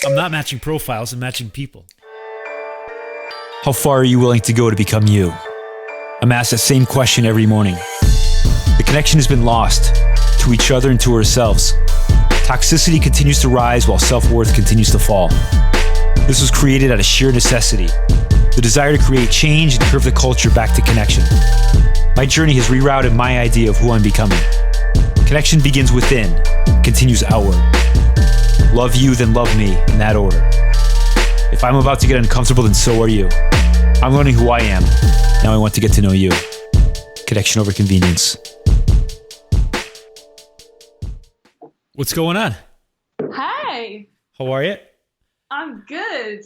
I'm not matching profiles, I'm matching people. How far are you willing to go to become you? I'm asked that same question every morning. The connection has been lost to each other and to ourselves. Toxicity continues to rise while self-worth continues to fall. This was created out of sheer necessity, the desire to create change and curve the culture back to connection. My journey has rerouted my idea of who I'm becoming. Connection begins within, continues outward. Love you, then love me, in that order. If I'm about to get uncomfortable, then so are you. I'm learning who I am. Now I want to get to know you. Connection over convenience. What's going on? Hey. How are you? I'm good.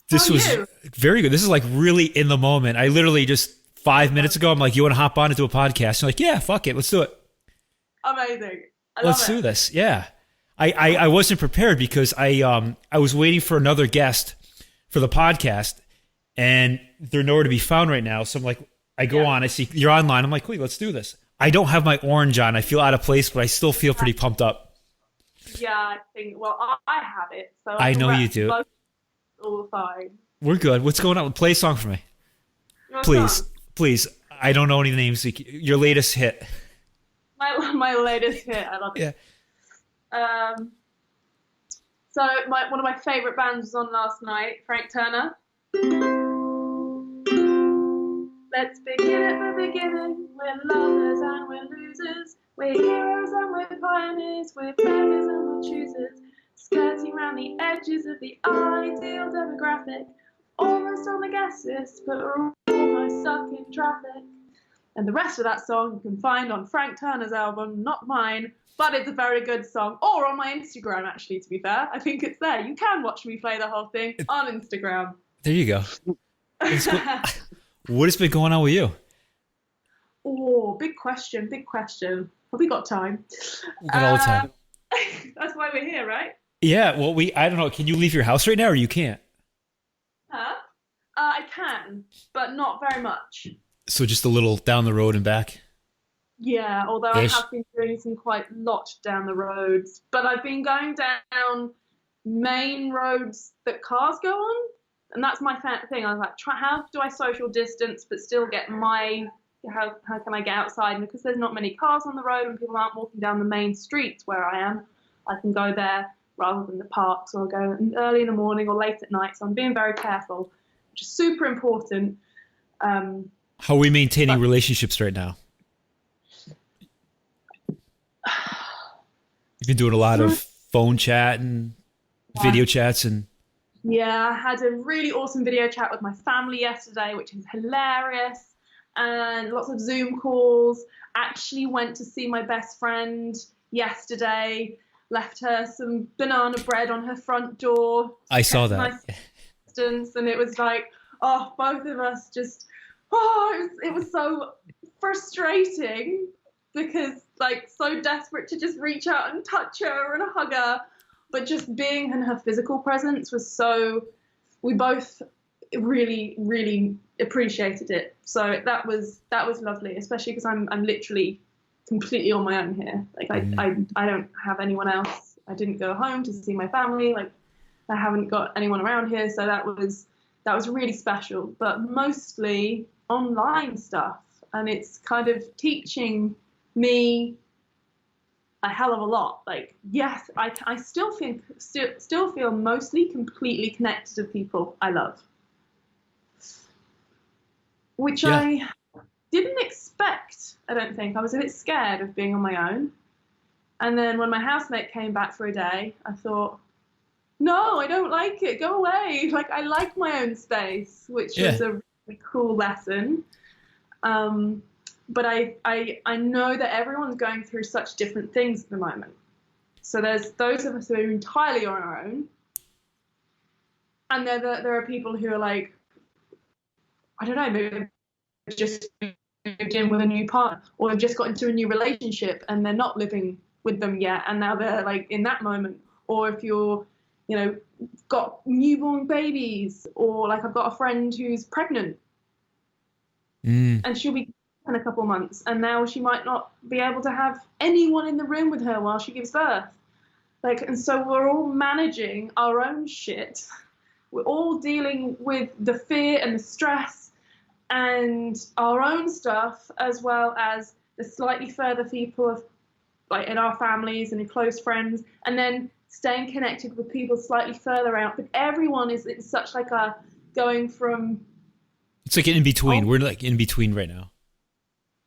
This was very good. This is like really in the moment. I literally just 5 minutes ago, I'm like, you want to hop on and do a podcast? You're like, yeah, fuck it. Let's do it. Amazing. Let's do this. Yeah. I wasn't prepared because I was waiting for another guest for the podcast and they're nowhere to be found right now. So I'm like, I go on, I see you're online. I'm like, wait, let's do this. I don't have my orange on. I feel out of place, but I still feel pretty pumped up. Yeah, I think, well, I have it. So I know you do. All fine. We're good. What's going on? Play a song for me. Please. I don't know any names. Your latest hit. My latest hit. I love it. Yeah. So one of my favorite bands was on last night, Frank Turner. Let's begin at the beginning. We're lovers and we're losers. We're heroes and we're pioneers. We're beggars and we're choosers. Skirting around the edges of the ideal demographic. Almost on the guest list, but we're almost stuck in traffic. And the rest of that song you can find on Frank Turner's album, not mine, but it's a very good song. Or on my Instagram, actually, to be fair. I think it's there. You can watch me play the whole thing on Instagram. There you go. What has been going on with you? Oh, big question. Have we got time? We've got all the time. That's why we're here, right? Yeah, well, I don't know. Can you leave your house right now or you can't? Huh? I can, but not very much. So just a little down the road and back? Yeah, although I have been doing some quite lot down the roads. But I've been going down main roads that cars go on. And that's my thing. I was like, how do I social distance but still get how can I get outside? And because there's not many cars on the road and people aren't walking down the main streets where I am, I can go there rather than the parks, or go early in the morning or late at night. So I'm being very careful, which is super important. How are we maintaining relationships right now? You've been doing a lot of phone chat and video chats and... Yeah, I had a really awesome video chat with my family yesterday, which is hilarious, and lots of Zoom calls. Actually went to see my best friend yesterday, left her some banana bread on her front door. I saw that. Nice distance, and it was like, both of us just, it was so frustrating because like so desperate to just reach out and touch her and hug her. But just being in her physical presence was so, we both really, really appreciated it. So that was lovely, especially because I'm literally completely on my own here. Like I don't have anyone else. I didn't go home to see my family. Like I haven't got anyone around here. So that was really special, but mostly online stuff. And it's kind of teaching me a hell of a lot. Like, yes, I still feel mostly completely connected to people I love, which I didn't expect. I don't think. I was a bit scared of being on my own. And then when my housemate came back for a day, I thought, no, I don't like it. Go away. Like, I like my own space, which was a really cool lesson. But I know that everyone's going through such different things at the moment. So there's those of us who are entirely on our own. And there are people who are like, I don't know, maybe they've just moved in with a new partner, or they've just got into a new relationship and they're not living with them yet, and now they're like in that moment. Or if you're, got newborn babies, or like I've got a friend who's pregnant and she'll be in a couple of months, and now she might not be able to have anyone in the room with her while she gives birth. Like, and so we're all managing our own shit. We're all dealing with the fear and the stress and our own stuff, as well as the slightly further people of, like, in our families and in close friends, and then staying connected with people slightly further out. But everyone is in such like a going from. It's like an in between. We're like in between right now.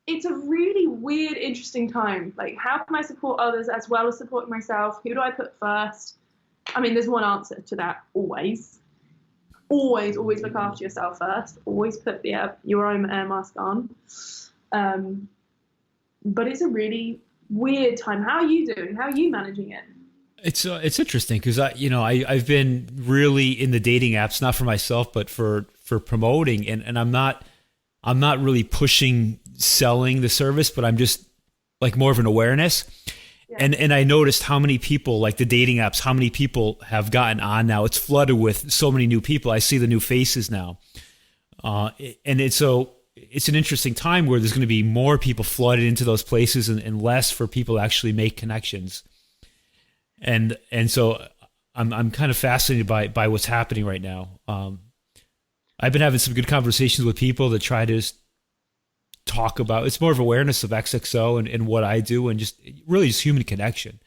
It's a really weird, interesting time. Like, how can I support others as well as supporting myself? Who do I put first? I mean, there's one answer to that always. Always look after yourself first. Always put your own air mask on. But it's a really weird time. How are you doing? How are you managing it? It's interesting because I've been really in the dating apps, not for myself, but for promoting, and I'm not really pushing selling the service, but I'm just like more of an awareness. Yeah. And I noticed how many people, like the dating apps, how many people have gotten on now. It's flooded with so many new people. I see the new faces now. And it's an interesting time where there's going to be more people flooded into those places and less for people to actually make connections. And so I'm kind of fascinated by what's happening right now. I've been having some good conversations with people that try to talk about, it's more of awareness of XXO and what I do, and just really just human connection.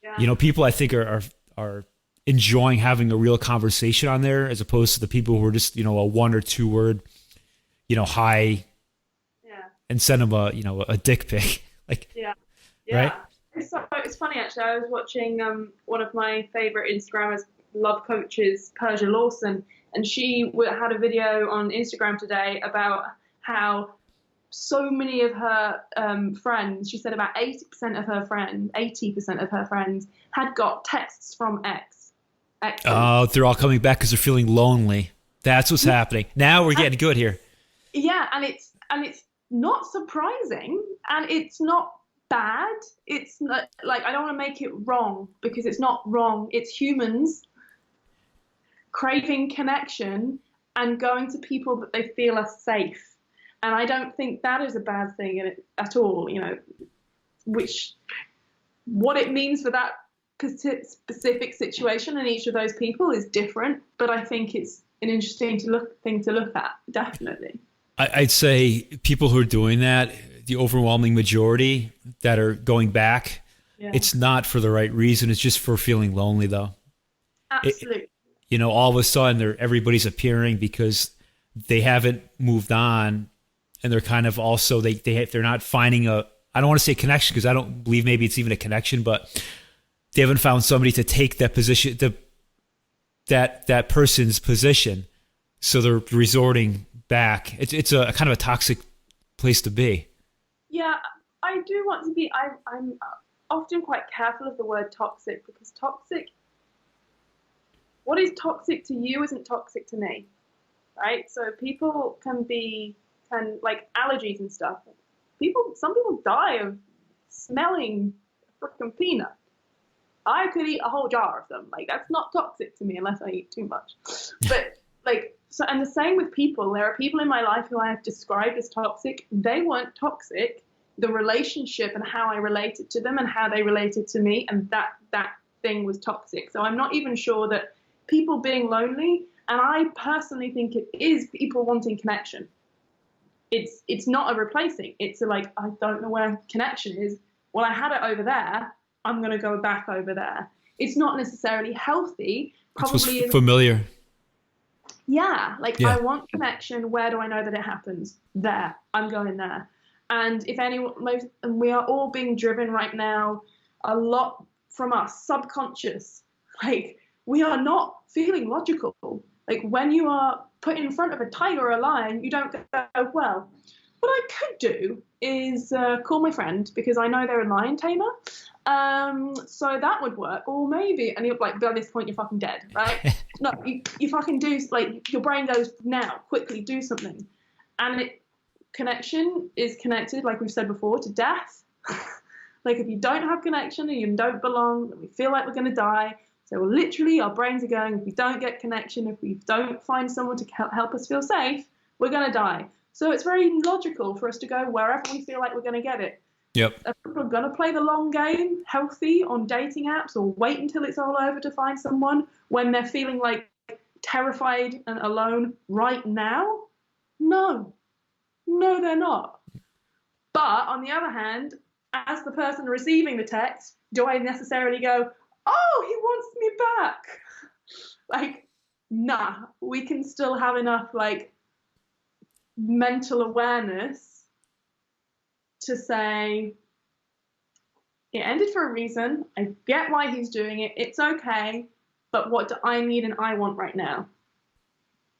Yeah. People I think are enjoying having a real conversation on there, as opposed to the people who are just, a 1 or 2 word, hi, yeah, and send them a dick pic. Like, yeah. Right. It's funny, actually. I was watching one of my favorite Instagrammers, love coaches, Persia Lawson, and she had a video on Instagram today about how so many of her friends, she said about 80% of her friends had got texts from exes. Oh, they're all coming back because they're feeling lonely. That's what's happening. Now we're getting good here. Yeah, and it's not surprising, and it's not bad. It's not, like, I don't want to make it wrong, because it's not wrong. It's humans craving connection and going to people that they feel are safe. And I don't think that is a bad thing at all, what it means for that specific situation and each of those people is different. But I think it's an interesting thing to look at, definitely. I'd say people who are doing that, the overwhelming majority that are going back, yeah, it's not for the right reason. It's just for feeling lonely, though. Absolutely. All of a sudden everybody's appearing because they haven't moved on. And they're kind of also, they're not finding I don't want to say connection, because I don't believe maybe it's even a connection, but they haven't found somebody to take that position, that person's position. So they're resorting back. It's a kind of a toxic place to be. Yeah, I do want to be, I'm often quite careful of the word toxic, because what is toxic to you isn't toxic to me, right? So people can like allergies and stuff. Some people die of smelling freaking peanut. I could eat a whole jar of them. Like, that's not toxic to me unless I eat too much. But and the same with people. There are people in my life who I have described as toxic. They weren't toxic. The relationship and how I related to them and how they related to me, and that thing was toxic. So I'm not even sure that people being lonely, and I personally think it is people wanting connection. It's not a replacing. It's I don't know where connection is. Well, I had it over there. I'm going to go back over there. It's not necessarily healthy. Probably it's familiar. Yeah. I want connection. Where do I know that it happens? There. I'm going there. And and we are all being driven right now a lot from our subconscious. We are not feeling logical. When you are put in front of a tiger or a lion, you don't go, well, what I could do is call my friend, because I know they're a lion tamer. So that would work. Or maybe, and you're by this point, you're fucking dead, right? No, you fucking do, your brain goes, now, quickly, do something. And connection is connected, like we've said before, to death. If you don't have connection and you don't belong, and we feel like we're going to die. So literally our brains are going, if we don't get connection, if we don't find someone to help us feel safe, we're going to die. So it's very logical for us to go wherever we feel like we're going to get it. Yep. Are people going to play the long game, healthy, on dating apps, or wait until it's all over to find someone when they're feeling like terrified and alone right now? No. No, they're not. But on the other hand, as the person receiving the text, do I necessarily go, oh, he wants me back? Like, nah, we can still have enough like mental awareness to say, it ended for a reason. I get why he's doing it. It's okay. But what do I need and I want right now?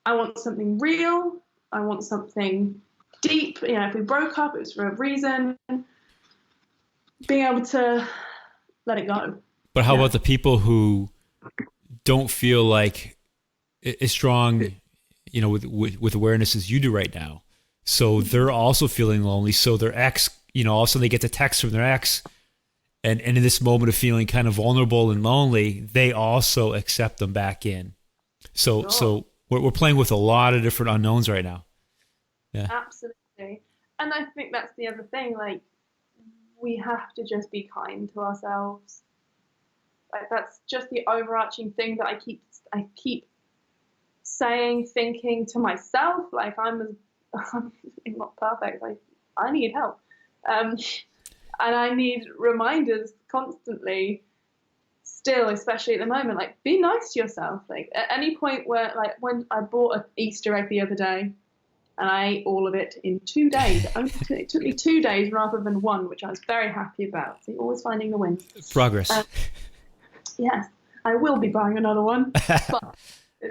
I want something real. I want something deep. You know, if we broke up, it was for a reason. Being able to let it go. But how about the people who don't feel like as strong, you know, with awareness as you do right now? So they're also feeling lonely. So their ex, you know, also they get the text from their ex. And in this moment of feeling kind of vulnerable and lonely, they also accept them back in. So we're playing with a lot of different unknowns right now. Yeah, absolutely. And I think that's the other thing. Like, we have to just be kind to ourselves. Like, that's just the overarching thing that I keep saying, thinking to myself. Like, I'm not perfect. Like, I need help. And I need reminders constantly still, especially at the moment, like, be nice to yourself. Like, at any point where, like, when I bought an Easter egg the other day and I ate all of it in 2 days. It took me 2 days rather than one, which I was very happy about. So you're always finding the wins. Progress. Yes, I will be buying another one, but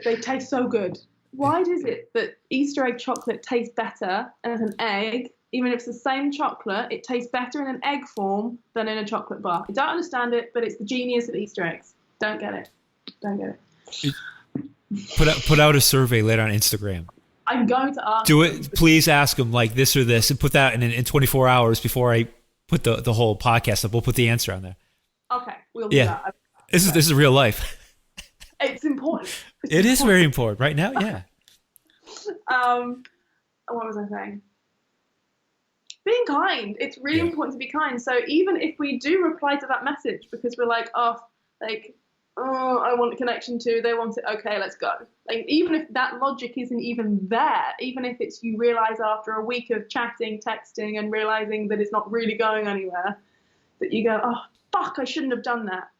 they taste so good. Why is it that Easter egg chocolate tastes better as an egg? Even if it's the same chocolate, it tastes better in an egg form than in a chocolate bar. I don't understand it, but it's the genius of Easter eggs. Don't get it. Don't get it. Put out a survey later on Instagram. I'm going to ask. Do it. Please ask them like this or this, and put that in 24 hours before I put the whole podcast up. We'll put the answer on there. Okay, we'll do that. This is real life. It's important. It is very important right now. Yeah. What was I saying? Being kind. It's really important to be kind. So even if we do reply to that message because we're like, I want a connection too, they want it, okay, let's go. Like, even if that logic isn't even there, even if it's you realize after a week of chatting, texting, and realizing that it's not really going anywhere, that you go, oh, fuck, I shouldn't have done that.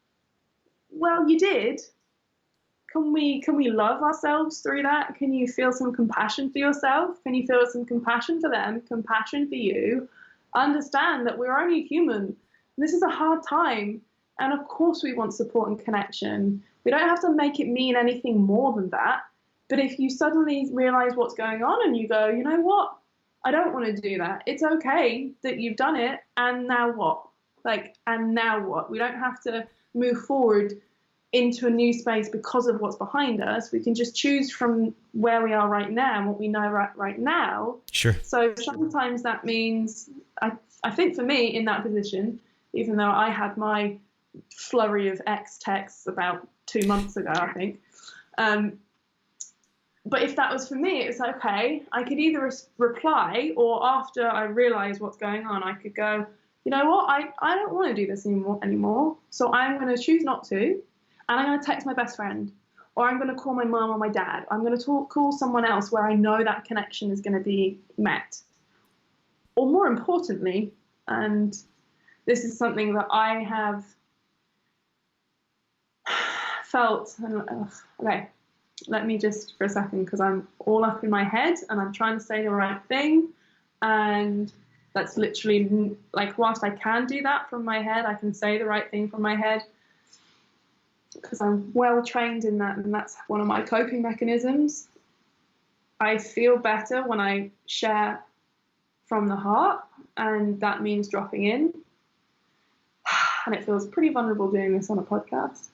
Well, you did. Can we love ourselves through that? Can you feel some compassion for yourself? Can you feel some compassion for them, compassion for you? Understand that we're only human. This is a hard time. And of course we want support and connection. We don't have to make it mean anything more than that. But if you suddenly realize what's going on and you go, you know what? I don't want to do that. It's okay that you've done it. And now what? And now what? We don't have to move forward into a new space because of what's behind us. We can just choose from where we are right now and what we know right now. Sure. So sometimes that means, I think for me in that position, even though I had my flurry of ex texts about 2 months ago, I think. But if that was for me, it was okay. I could either reply, or after I realize what's going on, I could go, you know what, I don't want to do this anymore. So I'm going to choose not to. And I'm going to text my best friend, or I'm going to call my mom or my dad. I'm going to call someone else where I know that connection is going to be met. Or more importantly, and this is something that I have felt, okay, let me just for a second, because I'm all up in my head and I'm trying to say the right thing. And that's literally, like, whilst I can do that from my head, I can say the right thing from my head, because I'm well trained in that, and that's one of my coping mechanisms. I feel better when I share from the heart, and that means dropping in. And it feels pretty vulnerable doing this on a podcast.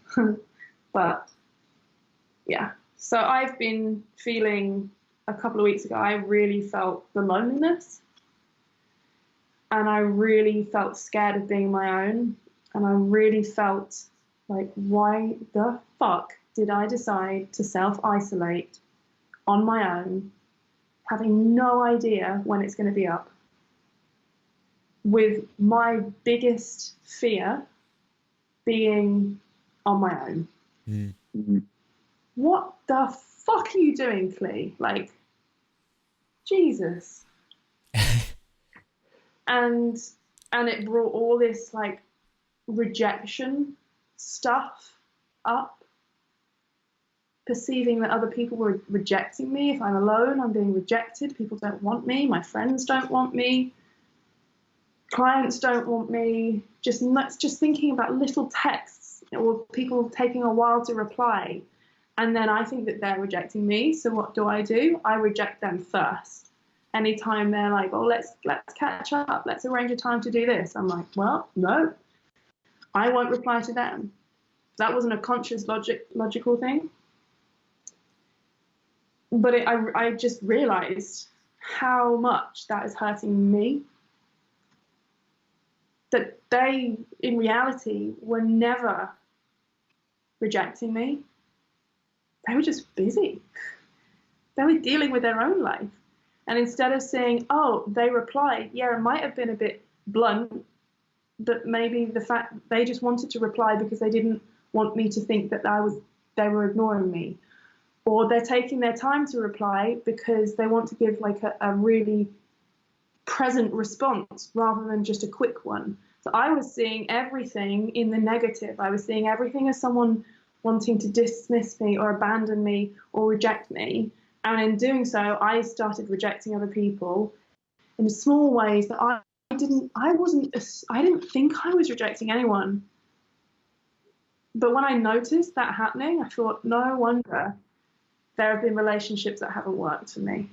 But yeah, so I've been feeling, a couple of weeks ago, I really felt the loneliness, and I really felt scared of being my own, and I really felt like, why the fuck did I decide to self-isolate on my own, having no idea when it's going to be up? with my biggest fear being on my own. What the fuck are you doing, Clee? Like, Jesus. and it brought all this like rejection stuff up, perceiving that other people were rejecting me. If I'm alone, I'm being rejected. People don't want me. My friends don't want me. Clients don't want me. Just thinking about little texts or people taking a while to reply. And then I think that they're rejecting me. So what do? I reject them first. Anytime they're like, oh, let's catch up. Let's arrange a time to do this. I'm like, well, no, I won't reply to them. That wasn't a conscious logical thing. But I just realized how much that is hurting me. That they, in reality, were never rejecting me. They were just busy. They were dealing with their own life. And instead of saying, oh, they replied, yeah, it might have been a bit blunt, but maybe the fact they just wanted to reply because they didn't want me to think that they were ignoring me. Or they're taking their time to reply because they want to give like a really present response rather than just a quick one. So I was seeing everything in the negative. I was seeing everything as someone wanting to dismiss me or abandon me or reject me. And in doing so, I started rejecting other people in small ways that I didn't think I was rejecting anyone. But when I noticed that happening, I thought, no wonder there have been relationships that haven't worked for me.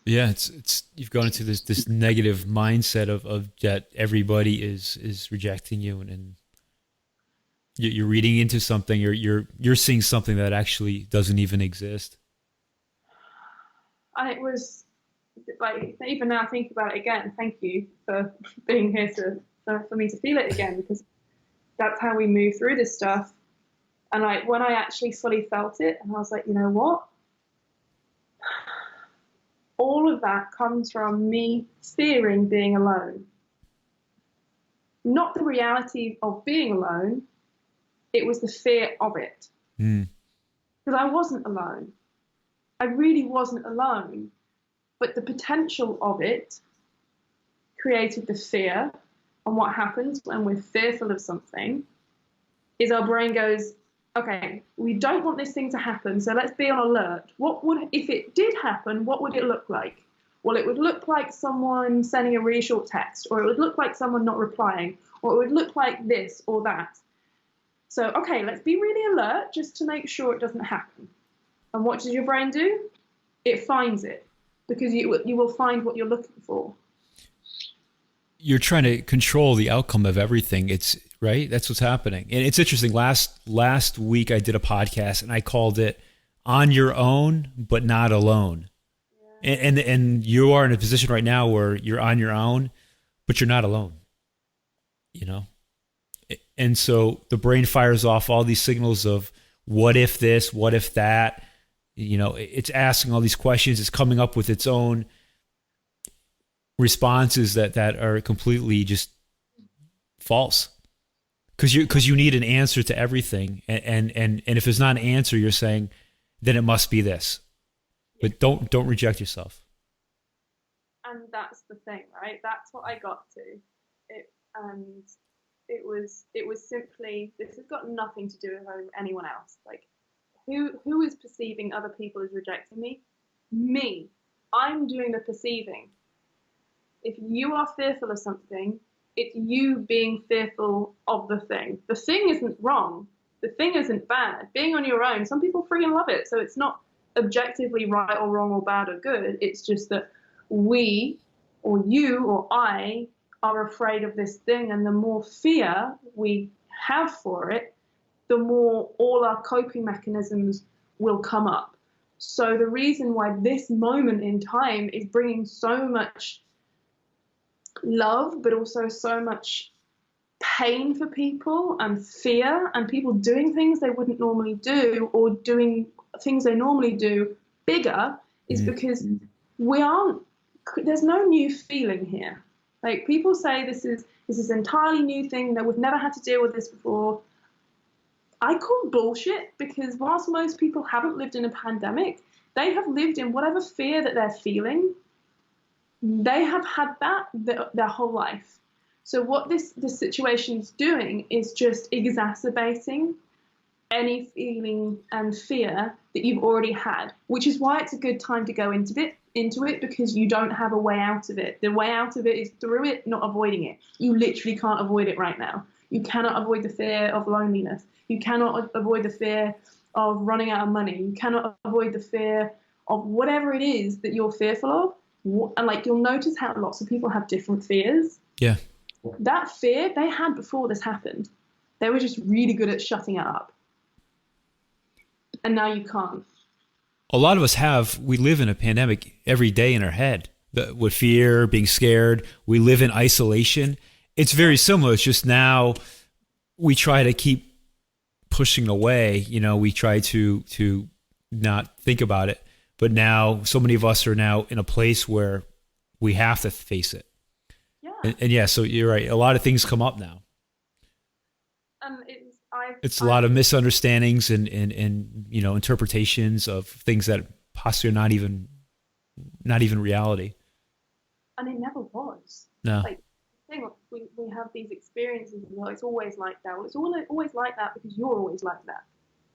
Yeah, it's you've gone into this negative mindset of that everybody is rejecting you, and you're reading into something, you're seeing something that actually doesn't even exist. And it was like, even now I think about it again, thank you for being here for me to feel it again, because that's how we move through this stuff. And like when I actually fully felt it, and I was like, you know what? All of that comes from me fearing being alone. Not the reality of being alone, it was the fear of it. Because I wasn't alone. I really wasn't alone. But the potential of it created the fear. And what happens when we're fearful of something is our brain goes, okay, we don't want this thing to happen, so let's be on alert. What would, if it did happen, what would it look like? Well, it would look like someone sending a really short text, or it would look like someone not replying, or it would look like this or that. So, okay, let's be really alert just to make sure it doesn't happen. And what does your brain do? It finds it, because you will find what you're looking for. You're trying to control the outcome of everything. It's right. That's what's happening. And it's interesting. Last week I did a podcast and I called it "On Your Own, but Not Alone." Yeah. And you are in a position right now where you're on your own, but you're not alone. You know. And so the brain fires off all these signals of what if this, what if that. You know, it's asking all these questions. It's coming up with its own responses that are completely just false, because you need an answer to everything, and if there's not an answer, you're saying then it must be this. But don't reject yourself. And that's the thing, right? That's what I got to. It was simply, this has got nothing to do with anyone else. Like, who is perceiving other people as rejecting me? Me. I'm doing the perceiving. If you are fearful of something, it's you being fearful of the thing. The thing isn't wrong. The thing isn't bad. Being on your own, some people freaking love it. So it's not objectively right or wrong or bad or good. It's just that we or you or I are afraid of this thing. And the more fear we have for it, the more all our coping mechanisms will come up. So the reason why this moment in time is bringing so much love, but also so much pain for people and fear, and people doing things they wouldn't normally do or doing things they normally do bigger, is because we aren't there's no new feeling here. Like, people say this is an entirely new thing, that we've never had to deal with this before. I call bullshit, because whilst most people haven't lived in a pandemic, they have lived in whatever fear that they're feeling. They have had that their whole life. So what this situation is doing is just exacerbating any feeling and fear that you've already had, which is why it's a good time to go into it, because you don't have a way out of it. The way out of it is through it, not avoiding it. You literally can't avoid it right now. You cannot avoid the fear of loneliness. You cannot avoid the fear of running out of money. You cannot avoid the fear of whatever it is that you're fearful of. And like, you'll notice how lots of people have different fears. Yeah. That fear they had before this happened. They were just really good at shutting it up. And now you can't. A lot of us we live in a pandemic every day in our head with fear, being scared. We live in isolation. It's very similar. It's just now we try to keep pushing away. You know, we try to not think about it. But now so many of us are now in a place where we have to face it. Yeah. And yeah, so you're right. A lot of things come up now. It's a lot of misunderstandings and you know, interpretations of things that possibly are not even reality. And it never was. No. Like, we have these experiences, and well, it's always like that. Well, it's always like that because you're always like that.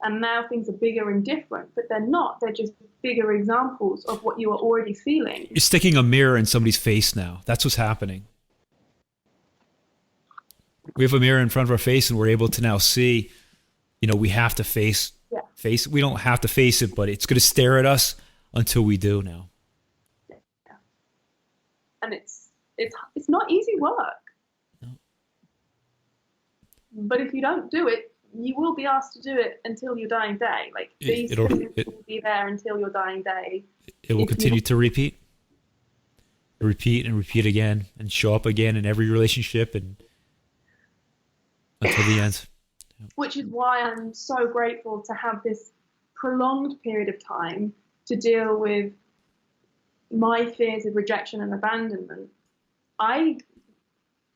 And now things are bigger and different, but they're not. They're just bigger examples of what you are already feeling. You're sticking a mirror in somebody's face now. That's what's happening. We have a mirror in front of our face, and we're able to now see, you know, we have to face. We don't have to face it, but it's going to stare at us until we do now. Yeah. And it's not easy work. No. But if you don't do it, you will be asked to do it until your dying day. Like, these things will be there until your dying day. It will continue to repeat and repeat again, and show up again in every relationship, and until the end. Which is why I'm so grateful to have this prolonged period of time to deal with my fears of rejection and abandonment.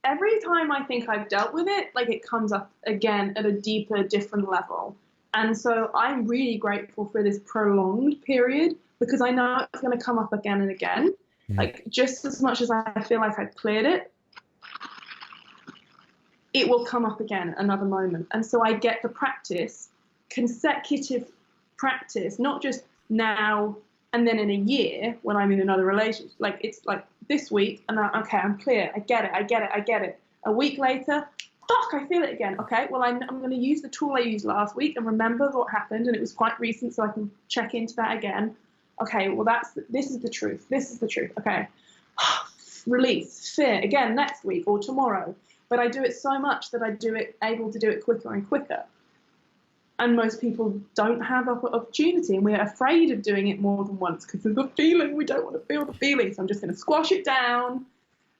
Every time I think I've dealt with it, like, it comes up again at a deeper, different level. And so I'm really grateful for this prolonged period, because I know it's going to come up again and again. Mm. Like, just as much as I feel like I've cleared it, it will come up again another moment. And so I get the practice, consecutive practice, not just now and then in a year when I'm in another relationship. Like, it's like this week, and okay, I'm clear. I get it. A week later, I feel it again. Okay, well, I'm going to use the tool I used last week and remember what happened, and it was quite recent, so I can check into that again. Okay, well, this is the truth. This is the truth. Okay, release, fear, again next week or tomorrow. But I do it so much that able to do it quicker and quicker. And most people don't have that opportunity, and we're afraid of doing it more than once because of the feeling. We don't want to feel the feeling, so I'm just going to squash it down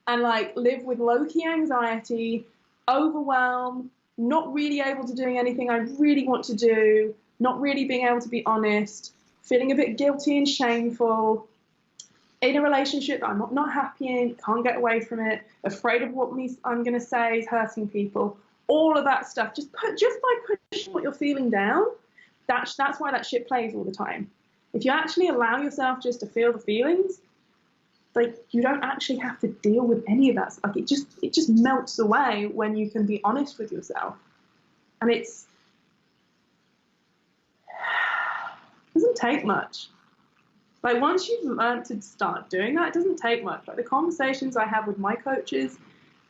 and like live with low-key anxiety, overwhelm, not really able to doing anything I really want to do, not really being able to be honest, feeling a bit guilty and shameful, in a relationship that I'm not happy in, can't get away from it, afraid of what I'm going to say is hurting people, all of that stuff. Just by pushing what you're feeling down, that's why that shit plays all the time. If you actually allow yourself just to feel the feelings, like, you don't actually have to deal with any of that. Like, it just melts away when you can be honest with yourself. And it doesn't take much. Like, once you've learned to start doing that, it doesn't take much. Like, the conversations I have with my coaches,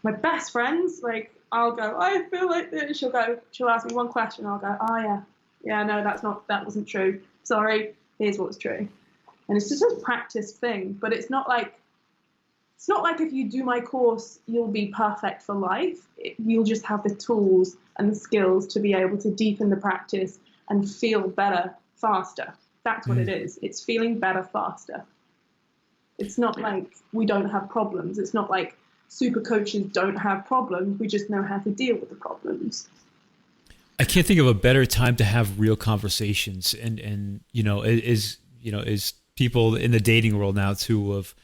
my best friends, like, I'll go, I feel like this. She'll ask me one question. I'll go, oh yeah, no, that wasn't true. Sorry, here's what's true. And it's just a practice thing, but it's not like if you do my course, you'll be perfect for life. You'll just have the tools and the skills to be able to deepen the practice and feel better faster. That's what it is. It's feeling better faster. It's not like we don't have problems. It's not like super coaches don't have problems. We just know how to deal with the problems. I can't think of a better time to have real conversations, and is people in the dating world now too, of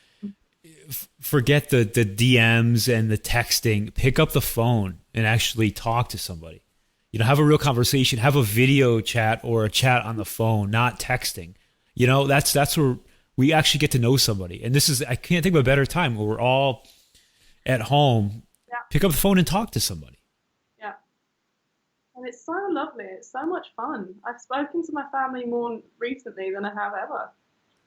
forget the DMs and the texting. Pick up the phone and actually talk to somebody. You know, have a real conversation, have a video chat or a chat on the phone, not texting. You know, that's where we actually get to know somebody. And this is, I can't think of a better time where we're all at home. Yeah. Pick up the phone and talk to somebody. Yeah. And it's so lovely. It's so much fun. I've spoken to my family more recently than I have ever.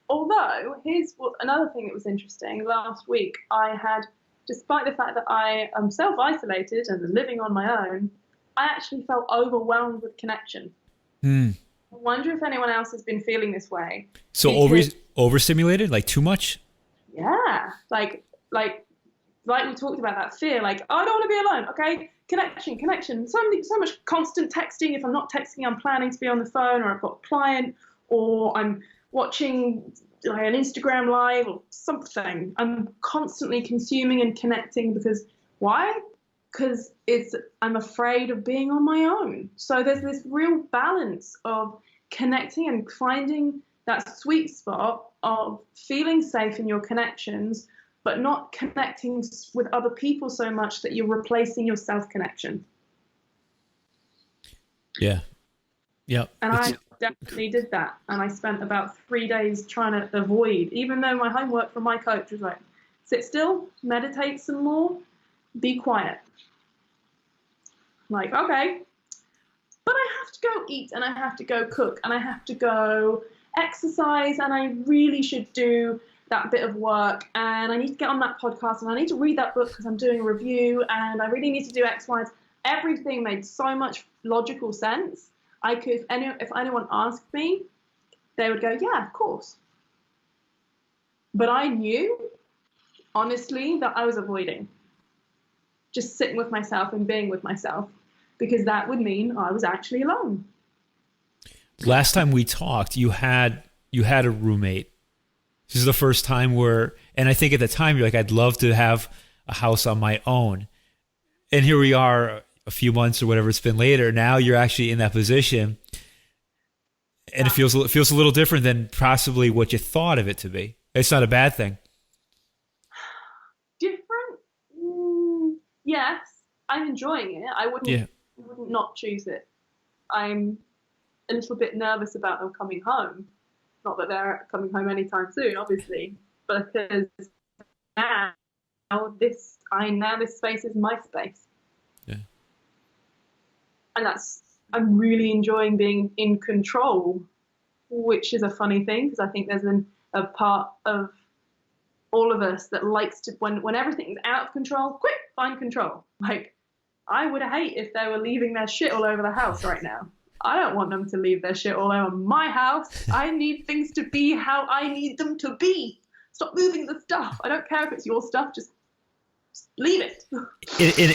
Although, here's another thing that was interesting. Last week, I had, despite the fact that I am self-isolated and living on my own, I actually felt overwhelmed with connection. I wonder if anyone else has been feeling this way. So overstimulated, like too much? Yeah, like we talked about that fear. Like, oh, I don't want to be alone. Okay, connection. So much constant texting. If I'm not texting, I'm planning to be on the phone, or I've got a client, or I'm watching like an Instagram live or something. I'm constantly consuming and connecting because why? Because I'm afraid of being on my own. So there's this real balance of connecting and finding that sweet spot of feeling safe in your connections, but not connecting with other people so much that you're replacing your self-connection. Yeah. Yeah. And I definitely did that. And I spent about 3 days trying to avoid, even though my homework from my coach was like, sit still, meditate some more, be quiet. Like, okay, but I have to go eat and I have to go cook and I have to go exercise and I really should do that bit of work and I need to get on that podcast and I need to read that book because I'm doing a review and I really need to do X, Y. Everything made so much logical sense. I could, if anyone asked me, they would go, yeah, of course. But I knew, honestly, that I was avoiding. Just sitting with myself and being with myself, because that would mean I was actually alone. Last time we talked, you had a roommate. This is the first time and I think at the time you're like, I'd love to have a house on my own. And here we are a few months or whatever it's been later. Now you're actually in that position. And it feels a little different than possibly what you thought of it to be. It's not a bad thing. Yes, I'm enjoying it. I wouldn't not choose it. I'm a little bit nervous about them coming home. Not that they're coming home anytime soon, obviously, but because now this space is my space. Yeah. And I'm really enjoying being in control, which is a funny thing because I think there's a part of all of us that likes to, when everything's out of control, quick, find control. Like, I would hate if they were leaving their shit all over the house right now. I don't want them to leave their shit all over my house. I need things to be how I need them to be. Stop moving the stuff. I don't care if it's your stuff, just leave it.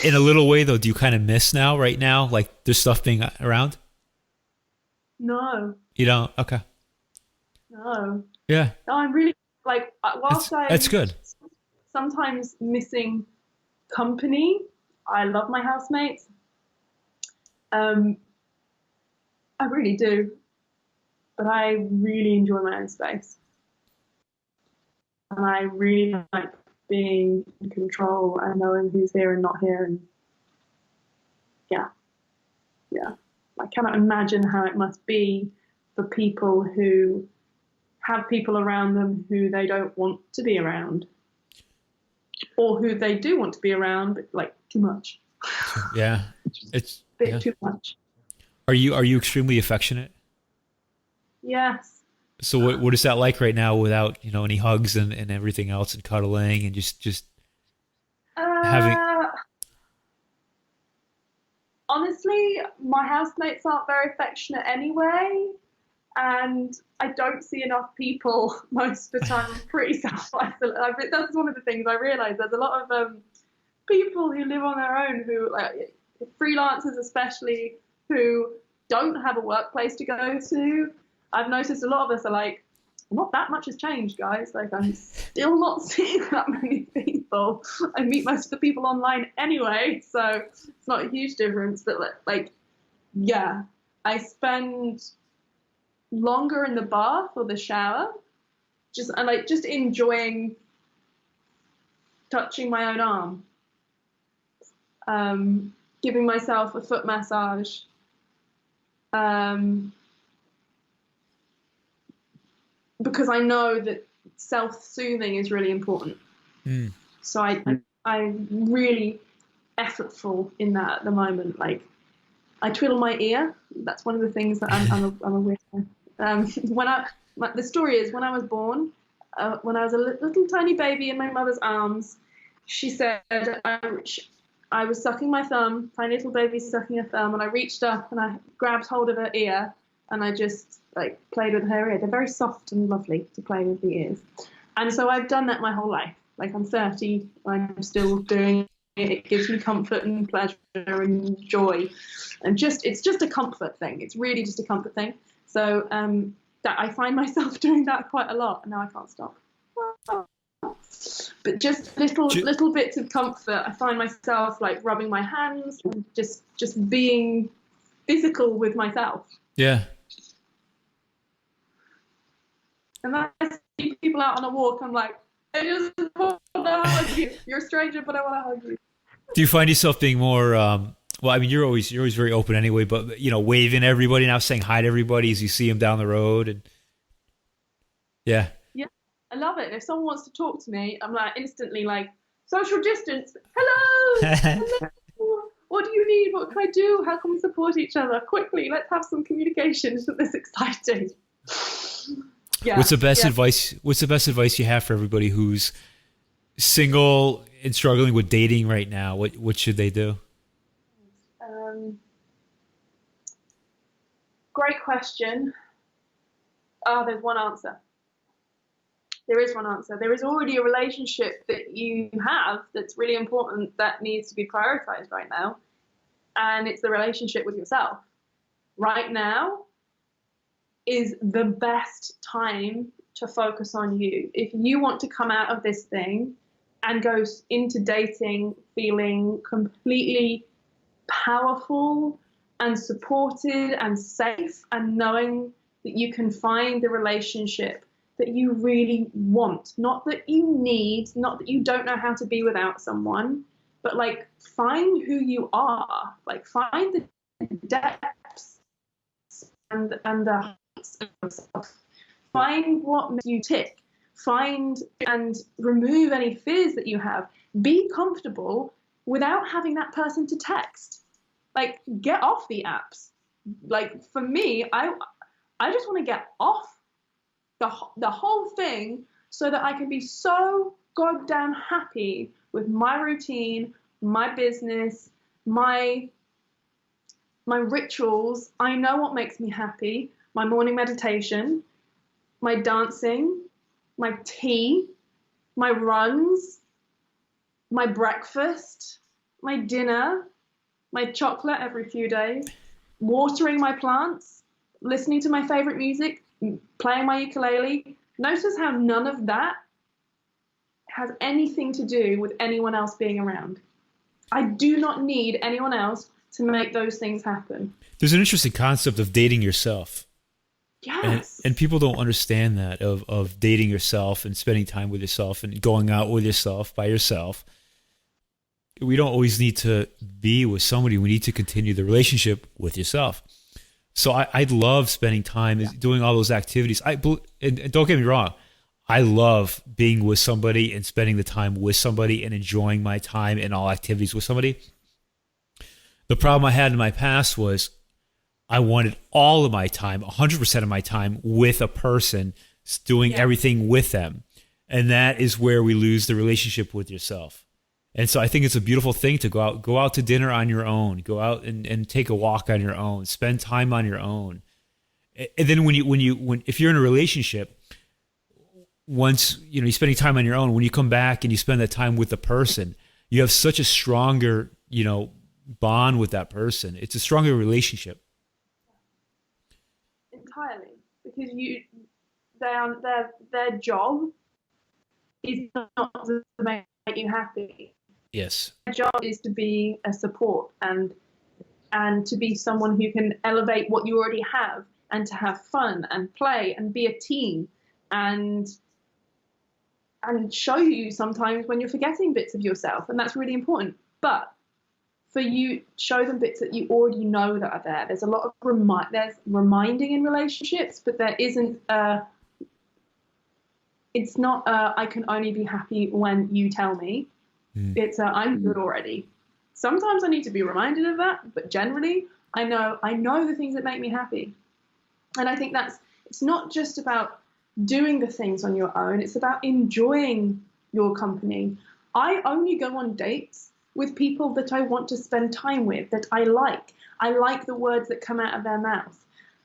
In a little way, though, do you kind of miss right now, like there's stuff being around? No. You don't? Okay. No. Yeah. No, I'm really, like, that's good. Sometimes missing company. I love my housemates. I really do. But I really enjoy my own space. And I really like being in control and knowing who's here and not here. And yeah. I cannot imagine how it must be for people who have people around them who they don't want to be around, or who they do want to be around, but like too much. Yeah, it's a bit too much. Are you extremely affectionate? Yes. So what is that like right now without any hugs and everything else and cuddling and just having? Honestly, my housemates aren't very affectionate anyway. And I don't see enough people most of the time. I'm pretty self-isolated. That's one of the things I realised. There's a lot of people who live on their own, who, like, freelancers especially, who don't have a workplace to go to. I've noticed a lot of us are like, not that much has changed, guys. Like, I'm still not seeing that many people. I meet most of the people online anyway, so it's not a huge difference. But like, yeah, I spend longer in the bath or the shower, just enjoying touching my own arm, giving myself a foot massage, because I know that self-soothing is really important. So I'm really effortful in that at the moment. Like, I twiddle my ear. That's one of the things that I'm aware of. The story is, when I was born, when I was a little tiny baby in my mother's arms, she said I was sucking my thumb, tiny little baby sucking a thumb, and I reached up and I grabbed hold of her ear and I just like played with her ear. They're very soft and lovely to play with the ears. And so I've done that my whole life. Like, I'm 30, I'm still doing it. It gives me comfort and pleasure and joy. And it's just a comfort thing. It's really just a comfort thing. So that I find myself doing that quite a lot, and now I can't stop. But just little bits of comfort. I find myself like rubbing my hands and just being physical with myself. Yeah. And then I see people out on a walk, I'm like, I just want to hug you. You're a stranger, but I want to hug you. Do you find yourself being more, well, I mean, you're always very open anyway, but, you know, waving at everybody now, saying hi to everybody as you see them down the road? And yeah. Yeah, I love it. If someone wants to talk to me, I'm like instantly like, social distance. Hello. Hello. What do you need? What can I do? How can we support each other? Quickly, let's have some communication. Isn't this exciting? Yeah. What's the best advice? What's the best advice you have for everybody who's single and struggling with dating right now? What should they do? Great question. There's one answer. There is one answer. There is already a relationship that you have that's really important that needs to be prioritized right now, and it's the relationship with yourself. Right now is the best time to focus on you. If you want to come out of this thing and go into dating feeling completely powerful and supported and safe, and knowing that you can find the relationship that you really want, not that you need, not that you don't know how to be without someone, but like find who you are, like find the depths and the heights of yourself. Find what makes you tick. Find and remove any fears that you have. Be comfortable without having that person to text. Like, get off the apps. Like, for me, I just want to get off the whole thing so that I can be so goddamn happy with my routine, my business, my rituals. I know what makes me happy. My morning meditation, my dancing, my tea, my runs, my breakfast, my dinner, my chocolate every few days, watering my plants, listening to my favorite music, playing my ukulele. Notice how none of that has anything to do with anyone else being around. I do not need anyone else to make those things happen. There's an interesting concept of dating yourself. Yes. And people don't understand that, of dating yourself and spending time with yourself and going out with yourself by yourself. We don't always need to be with somebody. We need to continue the relationship with yourself. So I love spending time doing all those activities. And don't get me wrong, I love being with somebody and spending the time with somebody and enjoying my time and all activities with somebody. The problem I had in my past was I wanted all of my time, 100% of my time with a person, doing everything with them. And that is where we lose the relationship with yourself. And so I think it's a beautiful thing to go out to dinner on your own, go out and take a walk on your own, spend time on your own. And then if you're in a relationship, once you're spending time on your own, when you come back and you spend that time with the person, you have such a stronger, bond with that person. It's a stronger relationship. Entirely, because their job is not to make you happy. Yes. Their job is to be a support and to be someone who can elevate what you already have and to have fun and play and be a team. And and show you sometimes when you're forgetting bits of yourself, and that's really important. But for you, show them bits that you already know that are there. There's a lot of there's reminding in relationships, but there isn't it's not I can only be happy when you tell me. It's I'm good already. Sometimes I need to be reminded of that, but generally I know the things that make me happy. And I think it's not just about doing the things on your own, it's about enjoying your company. I only go on dates with people that I want to spend time with, that I like. I like the words that come out of their mouth.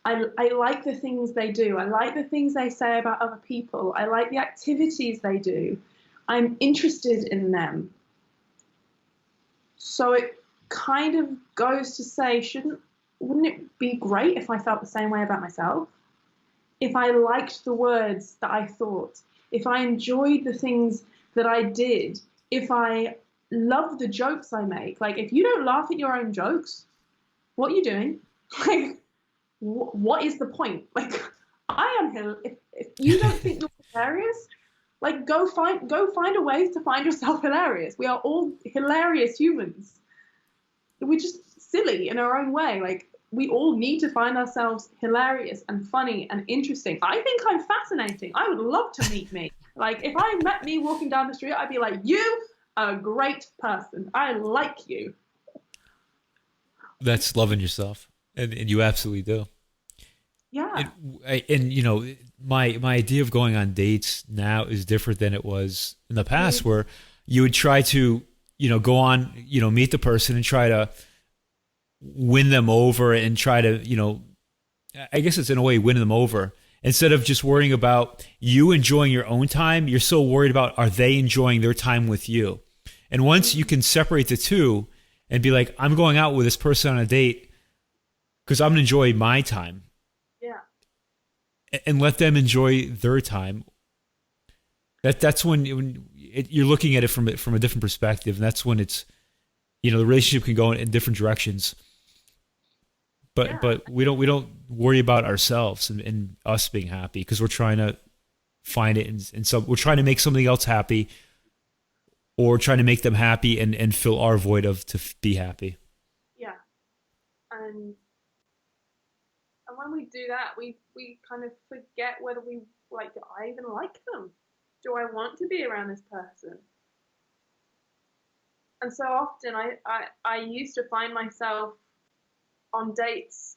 I like the things they do. I like the things they say about other people. I like the activities they do. I'm interested in them. So it kind of goes to say, wouldn't it be great if I felt the same way about myself? If I liked the words that I thought, if I enjoyed the things that I did, if I loved the jokes I make. Like, if you don't laugh at your own jokes, what are you doing? Like, what is the point? Like, I am here. If you don't think you're hilarious, like, go find a way to find yourself hilarious. We are all hilarious humans. We're just silly in our own way. Like, we all need to find ourselves hilarious and funny and interesting. I think I'm fascinating. I would love to meet me. Like, if I met me walking down the street, I'd be like, you are a great person. I like you. That's loving yourself. And you absolutely do. Yeah. And you know, my idea of going on dates now is different than it was in the past, where you would try to, you know, go on, you know, meet the person and try to win them over and try to, you know, I guess it's in a way win them over. Instead of just worrying about you enjoying your own time, you're so worried about, are they enjoying their time with you? And once you can separate the two and be like, I'm going out with this person on a date because I'm going to enjoy my time. Yeah. And let them enjoy their time. That's when you're looking at it from a different perspective. And that's when it's, you know, the relationship can go in different directions. But we don't worry about ourselves and us being happy, because we're trying to find it in some, we're trying to make something else happy, or trying to make them happy and fill our void to be happy. Yeah. And when we do that, we kind of forget whether do I even like them? Do I want to be around this person? And so often I used to find myself on dates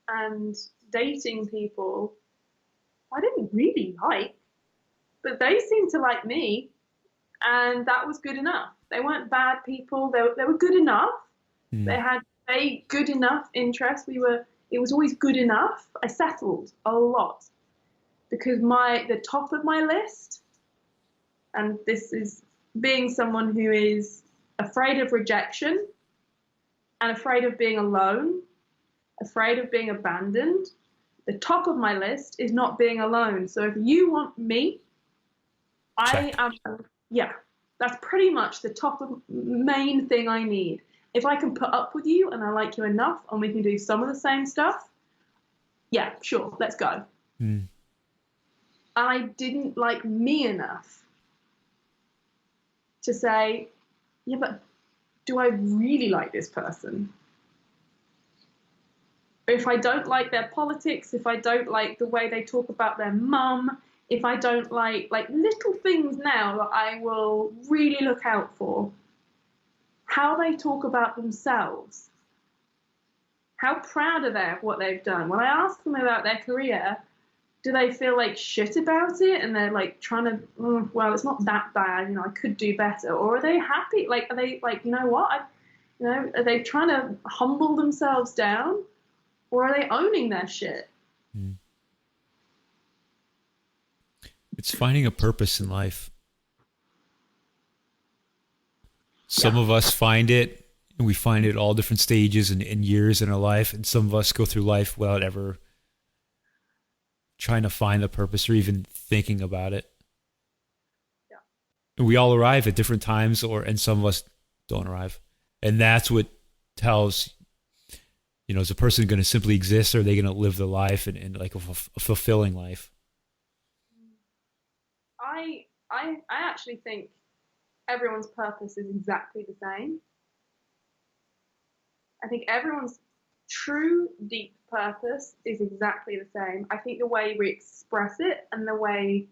and dating people I didn't really like, but they seemed to like me, and that was good enough. They weren't bad people. They were good enough. They had a good enough interest. It was always good enough. I settled a lot because the top of my list, and this is being someone who is afraid of rejection and afraid of being alone, afraid of being abandoned. The top of my list is not being alone. So if you want me, I am, that's pretty much the top of main thing I need. If I can put up with you and I like you enough and we can do some of the same stuff, yeah, sure, let's go. And I didn't like me enough to say, yeah, but do I really like this person? If I don't like their politics, if I don't like the way they talk about their mum, if I don't like little things now that I will really look out for, how they talk about themselves, how proud are they of what they've done? When I ask them about their career, do they feel like shit about it and they're like trying to, well, it's not that bad, you know, I could do better? Or are they happy? Like, are they like, you know what, are they trying to humble themselves down, or are they owning their shit? It's finding a purpose in life. Some of us find it, and we find it at all different stages and years in our life, and some of us go through life without ever trying to find the purpose or even thinking about it. Yeah. And we all arrive at different times, and some of us don't arrive. And that's what tells, you know, is a person going to simply exist, or are they going to live their life and like a fulfilling life? I actually think everyone's purpose is exactly the same. I think everyone's true deep purpose is exactly the same. I think the way we express it and the way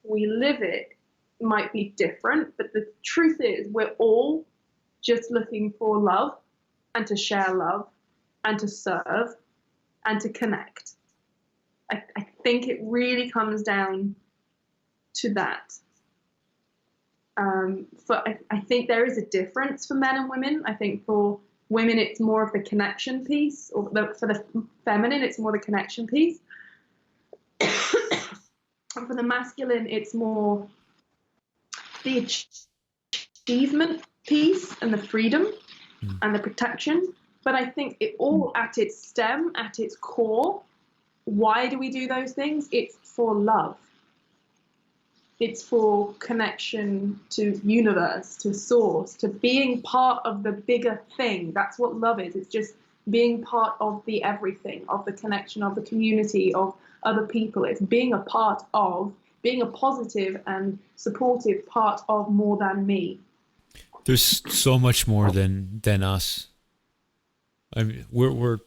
we live it might be different, but the truth is we're all just looking for love and to share love and to serve and to connect. I think it really comes down to that. I think there is a difference for men and women. I think for women, it's more of the connection piece, or for the feminine, it's more the connection piece. And for the masculine, it's more the achievement piece and the freedom and the protection. But I think it all at its stem, at its core, why do we do those things? It's for love. It's for connection to universe, to source, to being part of the bigger thing. That's what love is. It's just being part of the everything, of the connection, of the community, of other people. It's being a part of, being a positive and supportive part of more than me. There's so much more than us. I mean, we're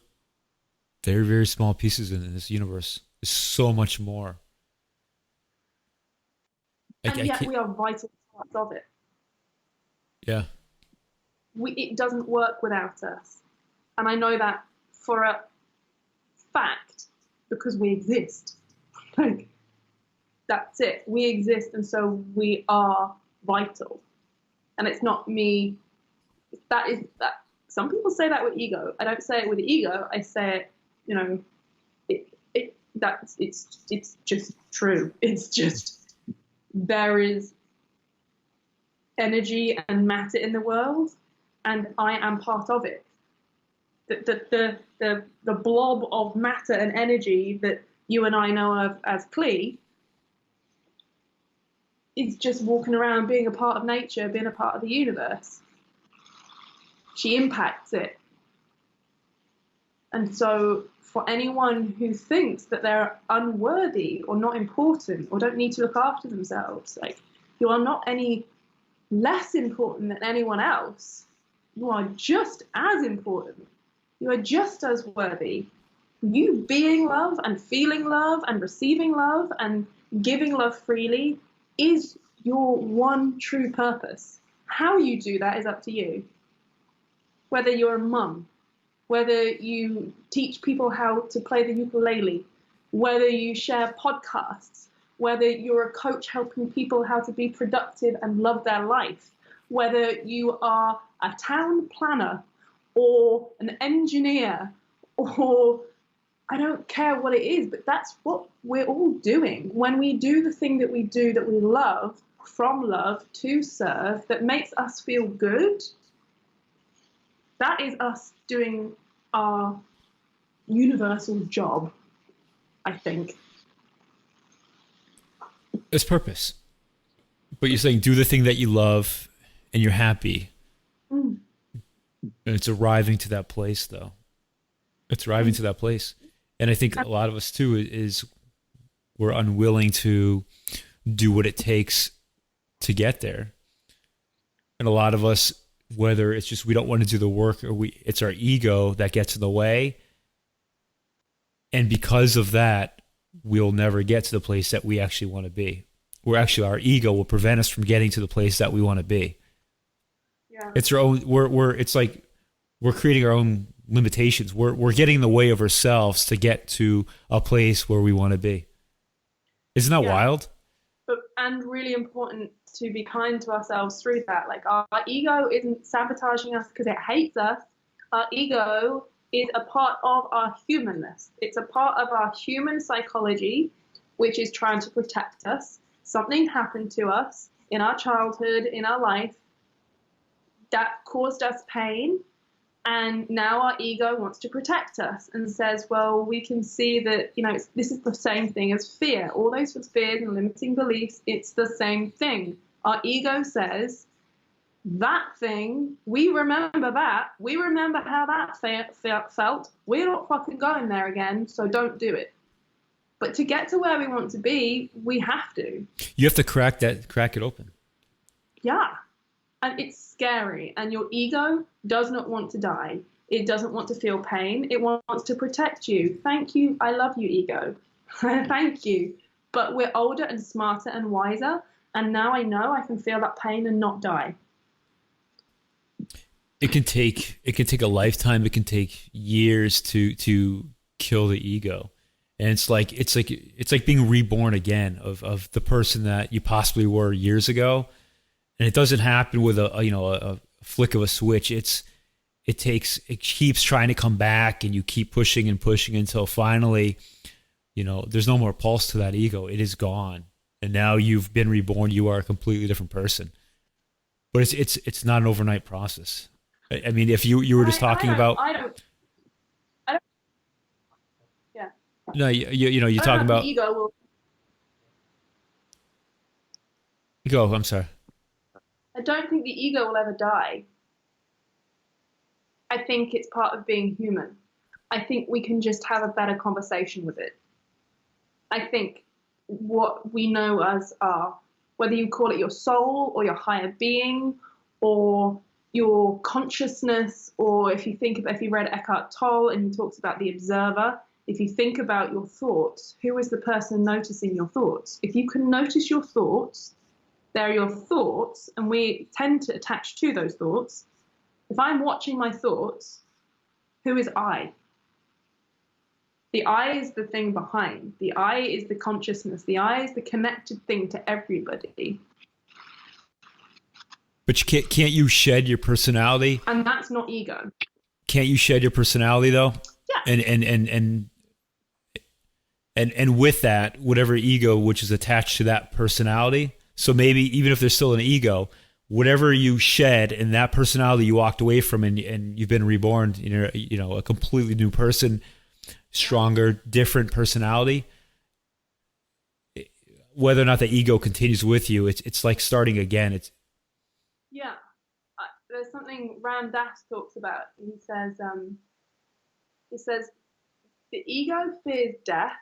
very, very small pieces in this universe. There's so much more. And yet we are vital parts of it. Yeah. It doesn't work without us. And I know that for a fact because we exist. Like, that's it. We exist, and so we are vital. And it's not me. That is that. Some people say that with ego. I don't say it with ego. I say it, you know, it's just true. It's just, there is energy and matter in the world, and I am part of it. The blob of matter and energy that you and I know of as Clee is just walking around being a part of nature, being a part of the universe. She impacts it. And so for anyone who thinks that they're unworthy or not important or don't need to look after themselves, like, you are not any less important than anyone else. You are just as important. You are just as worthy. You being love and feeling love and receiving love and giving love freely is your one true purpose. How you do that is up to you. Whether you're a mum, whether you teach people how to play the ukulele, whether you share podcasts, whether you're a coach helping people how to be productive and love their life, whether you are a town planner or an engineer, or I don't care what it is, but that's what we're all doing. When we do the thing that we do that we love, from love to serve, that makes us feel good, that is us doing our universal job, I think. It's purpose. But you're saying do the thing that you love and you're happy. And it's arriving to that place, though. It's arriving to that place. And I think a lot of us, too, is we're unwilling to do what it takes to get there. And a lot of us, whether it's just we don't want to do the work or it's our ego that gets in the way. And because of that, we'll never get to the place that we actually want to be. Or actually, our ego will prevent us from getting to the place that we want to be. Yeah. It's our own. It's like we're creating our own limitations. We're getting in the way of ourselves to get to a place where we want to be. Isn't that wild? And really important to be kind to ourselves through that. Like, our ego isn't sabotaging us because it hates us. Our ego is a part of our humanness. It's a part of our human psychology, which is trying to protect us. Something happened to us in our childhood, in our life, that caused us pain. And now our ego wants to protect us and says, well, we can see that, this is the same thing as fear. All those fears and limiting beliefs, it's the same thing. Our ego says, that thing, we remember that. We remember how that felt. We're not fucking going there again, so don't do it. But to get to where we want to be, we have to. You have to crack it open. Yeah. And it's scary. And your ego does not want to die. It doesn't want to feel pain. It wants to protect you. Thank you. I love you, ego. Thank you. But we're older and smarter and wiser. And now I know I can feel that pain and not die. It can take a lifetime. It can take years to kill the ego. And it's like being reborn again of the person that you possibly were years ago. And it doesn't happen with a flick of a switch. It keeps trying to come back, and you keep pushing and pushing until finally, there's no more pulse to that ego. It is gone. And now you've been reborn. You are a completely different person. But it's not an overnight process. I mean, if you were just talking about, I don't. Yeah. No, you talk about the ego will. Go. I'm sorry. I don't think the ego will ever die. I think it's part of being human. I think we can just have a better conversation with it. I think what we know as whether you call it your soul or your higher being or your consciousness, or if you read Eckhart Tolle and he talks about the observer, if you think about your thoughts, who is the person noticing your thoughts? If you can notice your thoughts, they're your thoughts, and we tend to attach to those thoughts. If I'm watching my thoughts, who is I? The I is the thing behind. The I is the consciousness. The I is the connected thing to everybody. But can't you shed your personality? And that's not ego. Can't you shed your personality though? Yeah. And with that, whatever ego which is attached to that personality. So maybe even if there's still an ego, whatever you shed and that personality you walked away from, and you've been reborn, a completely new person, stronger, different personality. Whether or not the ego continues with you, it's like starting again. Yeah. There's something Ram Dass talks about. He says the ego fears death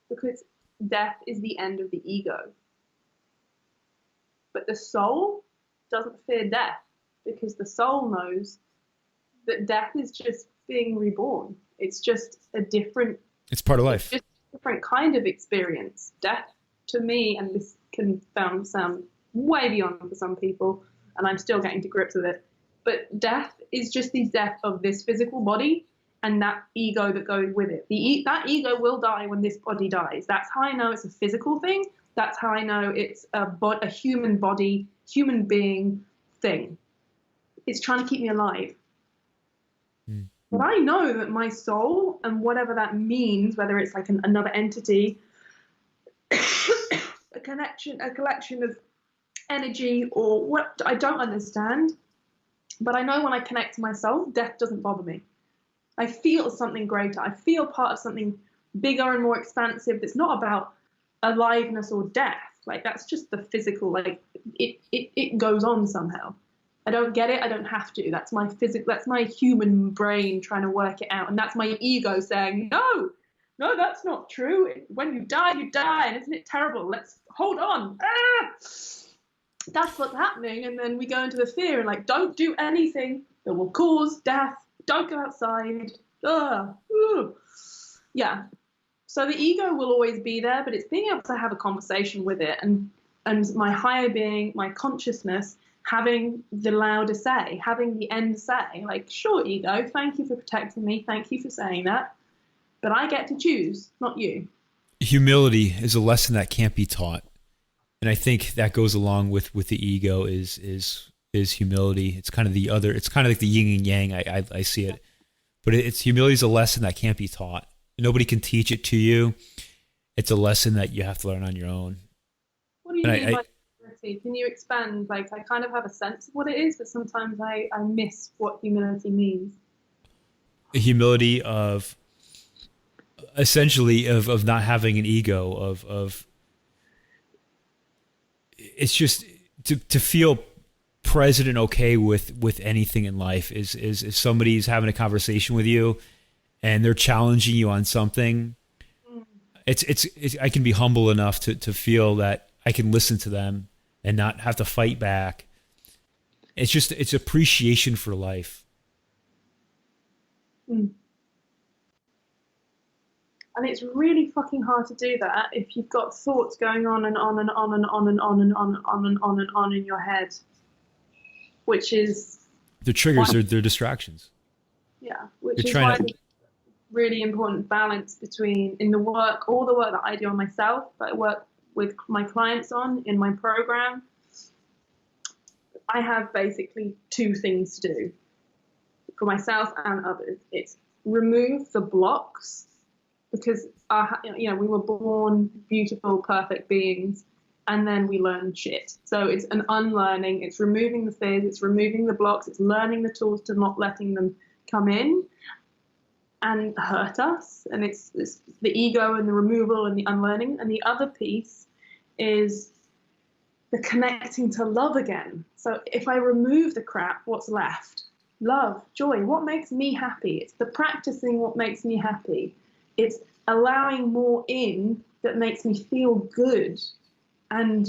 because death is the end of the ego. But the soul doesn't fear death because the soul knows that death is just being reborn. It's just it's part of life. It's just a different kind of experience. Death to me, and this can sound way beyond for some people, and I'm still getting to grips with it, but death is just the death of this physical body and that ego that goes with it. That ego will die when this body dies. That's how I know it's a physical thing. That's how I know it's a human body, human being thing. It's trying to keep me alive. Mm. But I know that my soul, and whatever that means, whether it's like another entity, a collection of energy, or what, I don't understand. But I know when I connect to my soul, death doesn't bother me. I feel something greater. I feel part of something bigger and more expansive that's not about aliveness or death. Like, that's just the physical, like it goes on somehow. I don't get it. I don't have to. That's my human brain trying to work it out. And that's my ego saying, no, that's not true. When you die, and isn't it terrible? Let's hold on. That's what's happening. And then we go into the fear and like, don't do anything that will cause death. Don't go outside. Yeah. So the ego will always be there, but it's being able to have a conversation with it, and my higher being, my consciousness, having the louder say, having the end say, like, sure, ego, thank you for protecting me, thank you for saying that, but I get to choose, not you. Humility is a lesson that can't be taught, and I think that goes along with the ego is humility. It's kind of the other. It's kind of like the yin and yang. I see it, but humility is a lesson that can't be taught. Nobody can teach it to you. It's a lesson that you have to learn on your own. What do you mean by humility? Can you expand? Like, I kind of have a sense of what it is, but sometimes I miss what humility means. Humility of essentially of not having an ego, of it's just to feel present and okay with anything in life is if somebody's having a conversation with you and they're challenging you on something, It's I can be humble enough to feel that I can listen to them and not have to fight back. It's appreciation for life. Mm. And it's really fucking hard to do that if you've got thoughts going on and on and on and on and on and on and on and on and on in your head, which is the triggers. They're distractions. Yeah, which is why it's really important balance between in the work, all the work that I do on myself, that I work with my clients on in my program. I have basically two things to do for myself and others. It's remove the blocks, because we were born beautiful, perfect beings, and then we learn shit. So it's an unlearning. It's removing the fears. It's removing the blocks. It's learning the tools to not letting them come in and hurt us. And it's the ego and the removal and the unlearning. And the other piece is the connecting to love again. So if I remove the crap, what's left? Love, joy, what makes me happy? It's the practicing what makes me happy. It's allowing more in that makes me feel good. And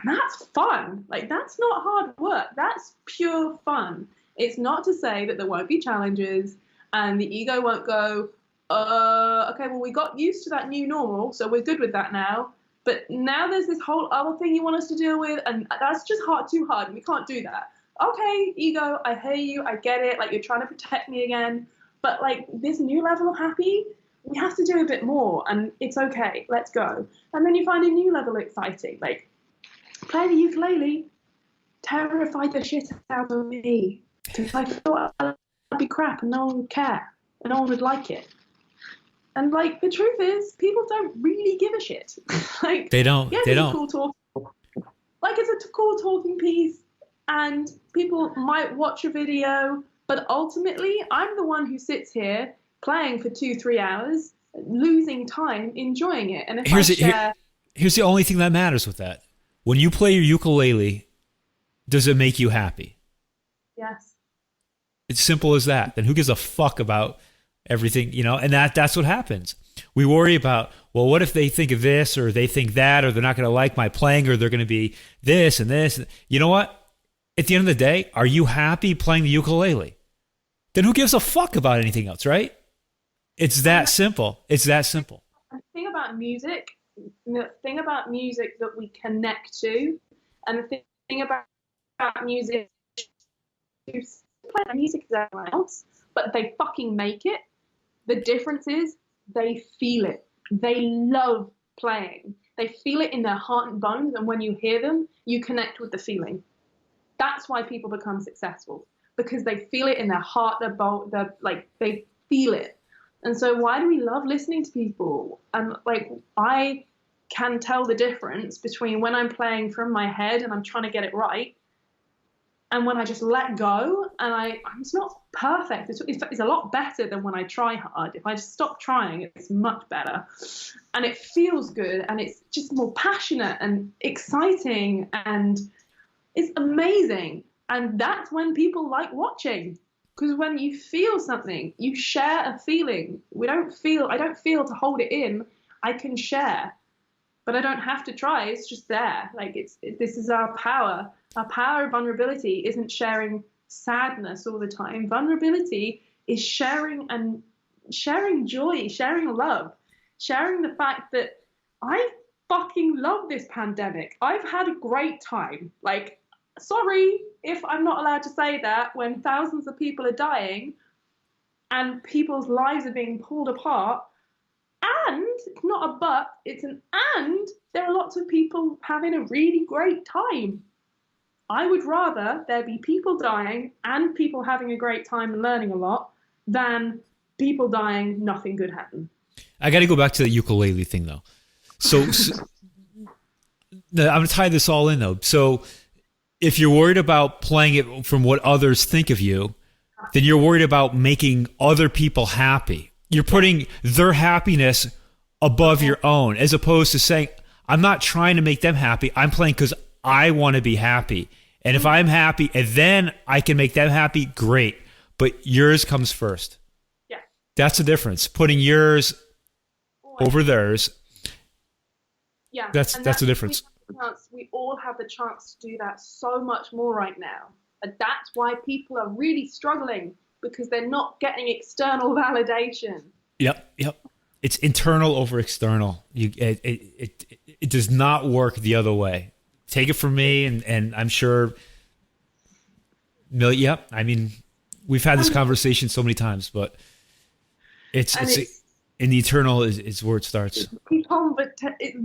that's fun. Like, that's not hard work. That's pure fun. It's not to say that there won't be challenges and the ego won't go, okay, well, we got used to that new normal, so we're good with that now. But now there's this whole other thing you want us to deal with, and that's just too hard, and we can't do that. Okay, ego, I hear you, I get it, like, you're trying to protect me again, but, like, this new level of happy, we have to do a bit more, and it's okay, let's go. And then you find a new level of exciting, like, play the ukulele terrified the shit out of me, because I thought I'd be crap, and no one would care, and no one would like it. And, like, the truth is, people don't really give a shit. Like, they don't. Yeah, it's a cool talk. Like, it's a cool talking piece, and people might watch a video, but ultimately, I'm the one who sits here playing for 2-3 hours, losing time, enjoying it. And if here's the only thing that matters with that. When you play your ukulele, does it make you happy? Yes. It's simple as that. Then who gives a fuck about everything, and that's what happens. We worry about, well, what if they think of this or they think that, or they're not going to like my playing, or they're going to be this and this. You know what? At the end of the day, are you happy playing the ukulele? Then who gives a fuck about anything else, right? It's that simple. It's that simple. The thing about music that we connect to, and the thing about music, music is everyone else, but they fucking make it. The difference is they feel it. They love playing. They feel it in their heart and bones, and when you hear them, you connect with the feeling. That's why people become successful, because they feel it in their heart, they feel it. And so why do we love listening to people? And, like, I can tell the difference between when I'm playing from my head and I'm trying to get it right, and when I just let go, and it's not perfect. It's a lot better than when I try hard. If I just stop trying, it's much better. And it feels good, and it's just more passionate and exciting, and it's amazing. And that's when people like watching. Because when you feel something, you share a feeling. I don't feel to hold it in. I can share. But I don't have to try. It's just there. Like, this is our power. Our power of vulnerability isn't sharing sadness all the time. Vulnerability is sharing joy, sharing love, sharing the fact that I fucking love this pandemic. I've had a great time. Like, sorry if I'm not allowed to say that when thousands of people are dying and people's lives are being pulled apart. And it's not a but, it's an and. There are lots of people having a really great time. I would rather there be people dying and people having a great time and learning a lot than people dying, nothing good happened. I got to go back to the ukulele thing, though. So I'm going to tie this all in, though. So if you're worried about playing it from what others think of you, then you're worried about making other people happy. You're putting their happiness above your own, as opposed to saying, I'm not trying to make them happy. I'm playing because I want to be happy. And if I'm happy and then I can make them happy, great. But yours comes first. Yeah. That's the difference. Putting yours over theirs. Yeah. That's the difference. We all have the chance to do that so much more right now. And that's why people are really struggling, because they're not getting external validation. Yep. It's internal over external. It does not work the other way. Take it from me, and I'm sure. Yep. I mean, we've had this conversation so many times, but it's in the eternal is where it starts. It's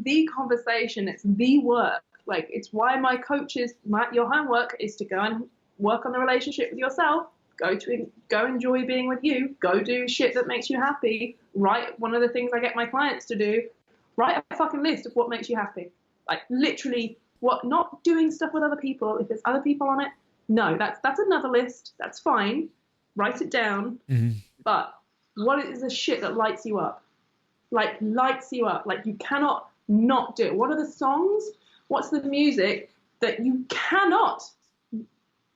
the conversation. It's the work. Like, it's why my coaches, your homework is to go and work on the relationship with yourself. Go enjoy being with you. Go do shit that makes you happy. Write one of the things I get my clients to do. Write a fucking list of what makes you happy. Like, literally, not doing stuff with other people. If there's other people on it, no, that's another list. That's fine. Write it down. Mm-hmm. But what is the shit that lights you up? Like, lights you up. Like, you cannot not do it. What are the songs? What's the music that you cannot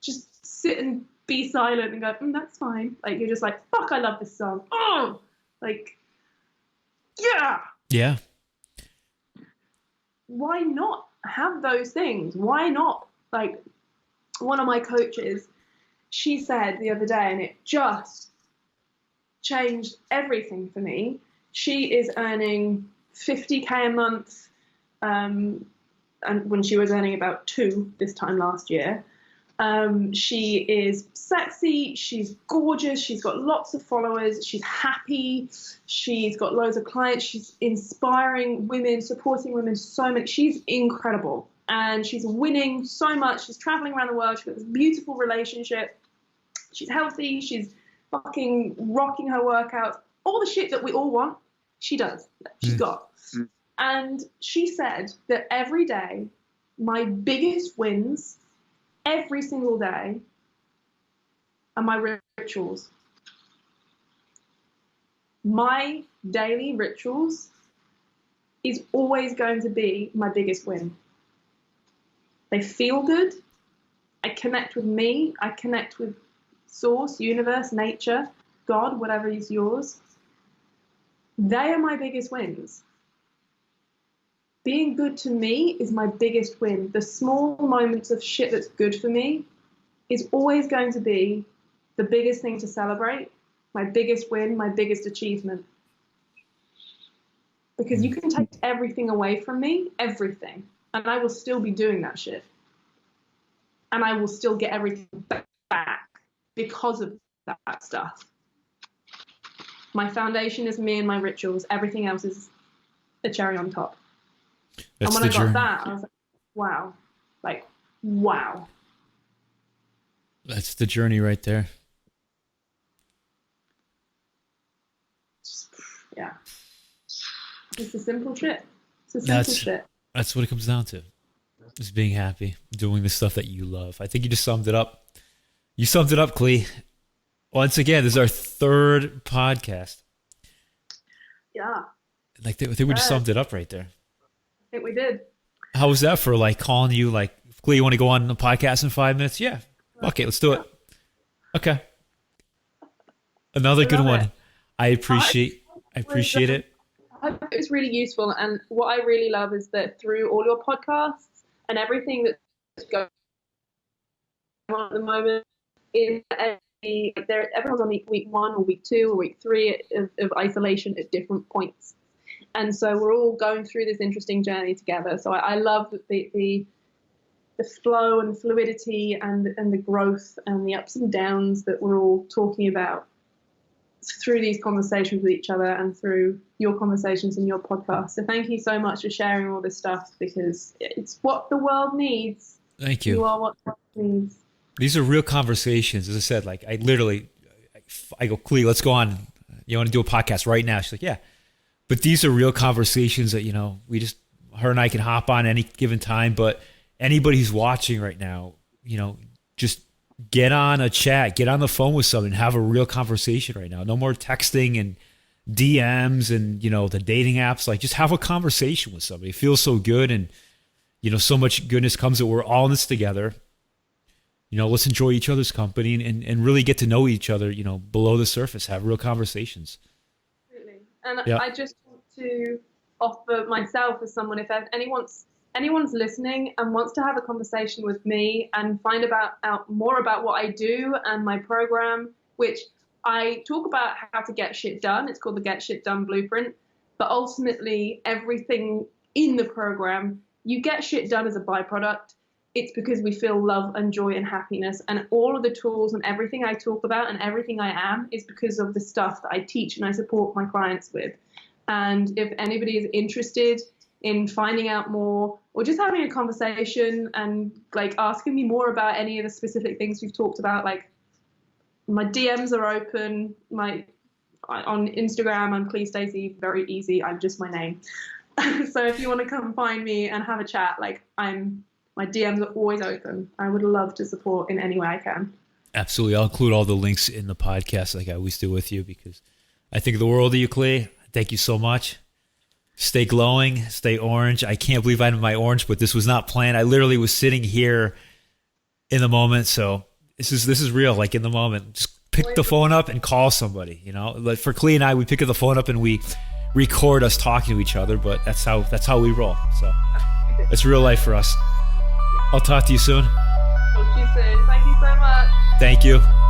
just sit and be silent and go, that's fine. Like, you're just like, fuck, I love this song. Oh, like, yeah. Yeah. Why not have those things? Why not? Like, one of my coaches, she said the other day, and it just changed everything for me. She is earning $50K a month, and when she was earning about 2 this time last year. She is sexy, she's gorgeous, she's got lots of followers, she's happy, she's got loads of clients, she's inspiring women, supporting women so much. She's incredible, and she's winning so much. She's traveling around the world. She's got this beautiful relationship. She's healthy. She's fucking rocking her workouts. All the shit that we all want, she does. She's got. And she said that every day, my biggest wins every single day are my rituals. My daily rituals is always going to be my biggest win. They feel good. I connect with me. I connect with source, universe, nature, God, whatever is yours. They are my biggest wins. Being good to me is my biggest win. The small moments of shit that's good for me is always going to be the biggest thing to celebrate, my biggest win, my biggest achievement. Because you can take everything away from me, everything, and I will still be doing that shit. And I will still get everything back because of that stuff. My foundation is me and my rituals. Everything else is a cherry on top. That's and when the I got journey. that, I was like, wow. Like, wow. That's the journey right there. Yeah. It's a simple shit. It's a simple shit. That's what it comes down to. Just being happy, doing the stuff that you love. I think you just summed it up. You summed it up, Clee. Once again, this is our 3rd podcast. Yeah. Like, I think we just summed it up right there. I think we did. How was that for, like, calling you, like, Clee, you want to go on the podcast in 5 minutes? Yeah. Okay, let's do it. Okay. Another good one. It. I appreciate it. I hope it was really useful. And what I really love is that through all your podcasts and everything that's going on at the moment, everyone's on week 1 or week 2 or week 3 of isolation at different points. And so we're all going through this interesting journey together. So I love the flow and the fluidity and the growth and the ups and downs that we're all talking about through these conversations with each other and through your conversations in your podcast. So thank you so much for sharing all this stuff, because it's what the world needs. Thank you. You are what the world needs. These are real conversations. As I said, like, I go, Clee, let's go on. You want to do a podcast right now? She's like, yeah. But these are real conversations that, her and I can hop on any given time. But anybody who's watching right now, just get on a chat, get on the phone with someone, have a real conversation right now. No more texting and DMs and, the dating apps. Like, just have a conversation with somebody. It feels so good. And, so much goodness comes that we're all in this together. Let's enjoy each other's company and really get to know each other, below the surface, have real conversations. Absolutely. And yeah. I just want to offer myself as someone, if anyone's listening and wants to have a conversation with me and find out more about what I do and my program, which I talk about how to get shit done. It's called the Get Shit Done Blueprint. But ultimately, everything in the program, you get shit done as a byproduct. It's because we feel love and joy and happiness. And all of the tools and everything I talk about and everything I am is because of the stuff that I teach and I support my clients with. And if anybody is interested in finding out more or just having a conversation and like asking me more about any of the specific things we've talked about, like my DMs are open. On Instagram, I'm Clee Stacy, very easy. I'm just my name. So if you want to come find me and have a chat, like my DMs are always open. I would love to support in any way I can. Absolutely. I'll include all the links in the podcast like I always do with you, because I think the world of you, Clee. Thank you so much. Stay glowing, stay orange. I can't believe I'm in my orange, but this was not planned. I literally was sitting here in the moment. So this is real, like in the moment. Just pick the phone up and call somebody, you know. Like for Clee and I, we pick up the phone up and we record us talking to each other, but that's how we roll. So it's real life for us. I'll talk to you soon. Talk to you soon. Thank you so much. Thank you.